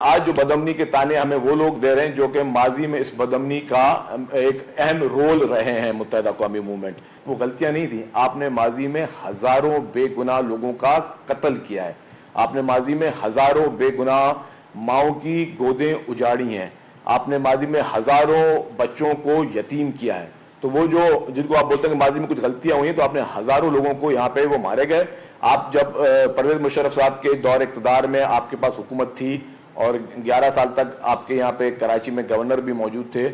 آج جو بدامنی کے تانے ہمیں وہ لوگ دے رہے ہیں جو کہ ماضی میں اس بدامنی کا ایک اہم رول رہے ہیں متحدہ قومی موومنٹ. وہ غلطیاں نہیں تھیں. آپ نے ماضی میں ہزاروں بے گناہ لوگوں کا قتل کیا ہے. آپ نے ماضی میں ہزاروں بے گناہ ماؤں کی گودیں اجاڑی ہیں. آپ نے ماضی میں ہزاروں بچوں کو یتیم کیا ہے. تو وہ جو جن کو آپ بولتے ہیں کہ ماضی میں کچھ غلطیاں ہوئی ہیں، تو آپ نے ہزاروں لوگوں کو یہاں پہ وہ مارے گئے. آپ جب پرویز مشرف صاحب کے دور اقتدار میں آپ کے پاس حکومت تھی اور 11 سال تک آپ کے یہاں پہ کراچی میں گورنر بھی موجود تھے،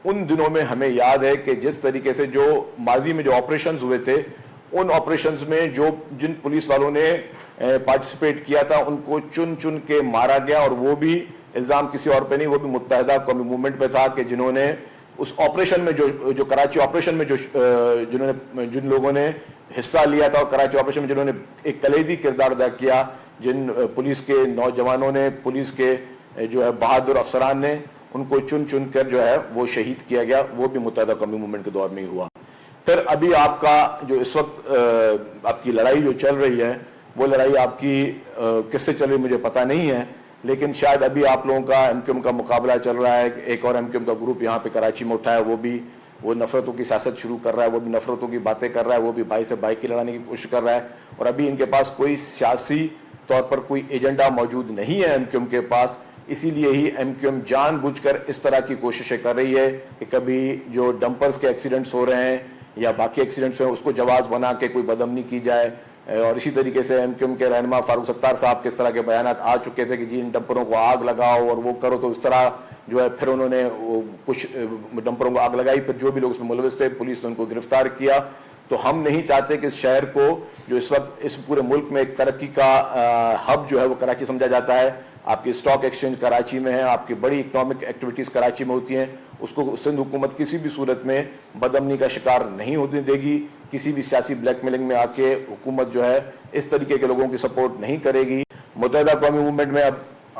ان دنوں میں ہمیں یاد ہے کہ جس طریقے سے جو ماضی میں جو آپریشنز ہوئے تھے، ان آپریشنز میں جن پولیس والوں نے پارٹیسپیٹ کیا تھا ان کو چن چن کے مارا گیا. اور وہ بھی الزام کسی اور پہ نہیں، وہ بھی متحدہ قومی موومنٹ پہ تھا کہ جنہوں نے اس آپریشن میں جو کراچی آپریشن میں جن لوگوں نے حصہ لیا تھا، اور کراچی آپریشن میں جنہوں نے ایک کلیدی کردار ادا کیا، جن پولیس کے نوجوانوں نے، پولیس کے جو ہے بہادر افسران نے، ان کو چن چن کر جو ہے وہ شہید کیا گیا. وہ بھی متحدہ قومی موومنٹ کے دور میں ہی ہوا. پھر ابھی آپ کا جو اس وقت آپ کی لڑائی جو چل رہی ہے، وہ لڑائی آپ کی کس سے چل رہی مجھے پتہ نہیں ہے، لیکن شاید ابھی آپ لوگوں کا ایم کیو ایم کا مقابلہ چل رہا ہے. ایک اور ایم کیو ایم کا گروپ یہاں پہ کراچی میں اٹھا ہے، وہ نفرتوں کی سیاست شروع کر رہا ہے، وہ بھی نفرتوں کی باتیں کر رہا ہے، وہ بھی بھائی سے بھائی کی لڑانے کی کوشش کر رہا ہے. اور ابھی ان کے پاس کوئی سیاسی طور پر کوئی ایجنڈا موجود نہیں ہے ایم کیو ایم کے پاس. اسی لیے ہی ایم کیو ایم جان بوجھ کر اس طرح کی کوششیں کر رہی ہے کہ کبھی جو ڈمپرز کے ایکسیڈنٹس ہو رہے ہیں یا باقی ایکسیڈنٹس ہیں، اس کو جواز بنا کے کوئی بدامنی کی جائے. اور اسی طریقے سے ایم کیو ایم کے رہنما فاروق ستار صاحب کے اس طرح کے بیانات آ چکے تھے کہ جی ان ڈمپروں کو آگ لگاؤ اور وہ کرو. تو اس طرح جو ہے پھر انہوں نے کچھ ڈمپروں کو آگ لگائی. پھر جو بھی لوگ اس میں ملوث تھے، پولیس نے ان کو گرفتار کیا. تو ہم نہیں چاہتے کہ اس شہر کو، جو اس وقت اس پورے ملک میں ایک ترقی کا ہب جو ہے وہ کراچی سمجھا جاتا ہے، آپ کی اسٹاک ایکسچینج کراچی میں ہے، آپ کی بڑی اکنامک ایکٹیویٹیز کراچی میں ہوتی ہیں، اس کو سندھ حکومت کسی بھی صورت میں بدامنی کا شکار نہیں ہونے دے گی. کسی بھی سیاسی بلیک میلنگ میں آ کے حکومت جو ہے اس طریقے کے لوگوں کی سپورٹ نہیں کرے گی. متحدہ قومی موومنٹ میں اب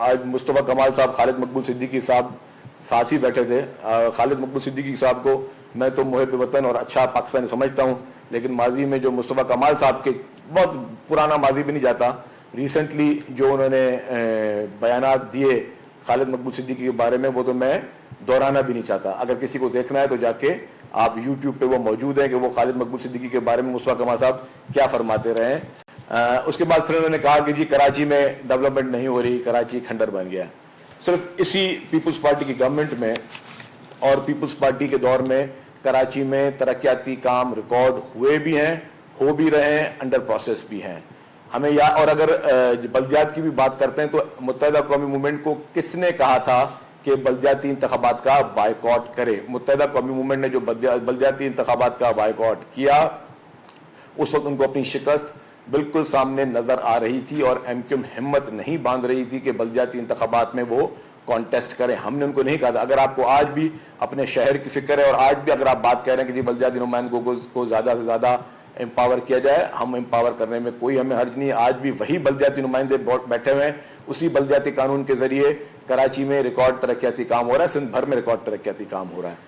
آج مصطفیٰ کمال صاحب، خالد مقبول صدیقی صاحب ساتھ ہی بیٹھے تھے. خالد مقبول صدیقی صاحب کو میں تو محب وطن اور اچھا پاکستانی سمجھتا ہوں، لیکن ماضی میں جو مصطفیٰ کمال صاحب کے، بہت پرانا ماضی بھی نہیں جاتا، ریسنٹلی جو انہوں نے بیانات دیے خالد مقبول صدیقی کے بارے میں، وہ تو میں دہرانا بھی نہیں چاہتا. اگر کسی کو دیکھنا ہے تو جا کے آپ یوٹیوب پہ وہ موجود ہیں کہ وہ خالد مقبول صدیقی کے بارے میں مصطفیٰ کمال صاحب کیا فرماتے رہے ہیں. اس کے بعد پھر انہوں نے کہا کہ جی کراچی میں ڈیولپمنٹ نہیں ہو رہی، کراچی کھنڈر بن گیا. صرف اسی پیپلز پارٹی کی گورنمنٹ میں اور پیپلز پارٹی کے دور میں کراچی میں ترقیاتی کام ریکارڈ ہوئے بھی ہیں، ہو بھی رہے ہیں، انڈر پروسیس بھی ہیں. ہمیں اور اگر بلدیات کی بھی بات کرتے ہیں تو متحدہ قومی موومنٹ کو کس نے کہا تھا کہ بلدیاتی انتخابات کا بائیکاٹ کرے؟ متحدہ قومی موومنٹ نے جو بلدیاتی انتخابات کا بائیکاٹ کیا، اس وقت ان کو اپنی شکست بالکل سامنے نظر آ رہی تھی، اور ایم کیو ایم ہمت نہیں باندھ رہی تھی کہ بلدیاتی انتخابات میں وہ کانٹیسٹ کریں. ہم نے ان کو نہیں کہا تھا. اگر آپ کو آج بھی اپنے شہر کی فکر ہے، اور آج بھی اگر آپ بات کہہ رہے ہیں کہ جی بلدیاتی نمائندوں کو زیادہ سے زیادہ امپاور کیا جائے، ہم امپاور کرنے میں کوئی ہمیں حرج نہیں. آج بھی وہی بلدیاتی نمائندے بیٹھے ہوئے ہیں. اسی بلدیاتی قانون کے ذریعے کراچی میں ریکارڈ ترقیاتی کام ہو رہا ہے، سندھ بھر میں ریکارڈ ترقیاتی کام ہو رہا ہے.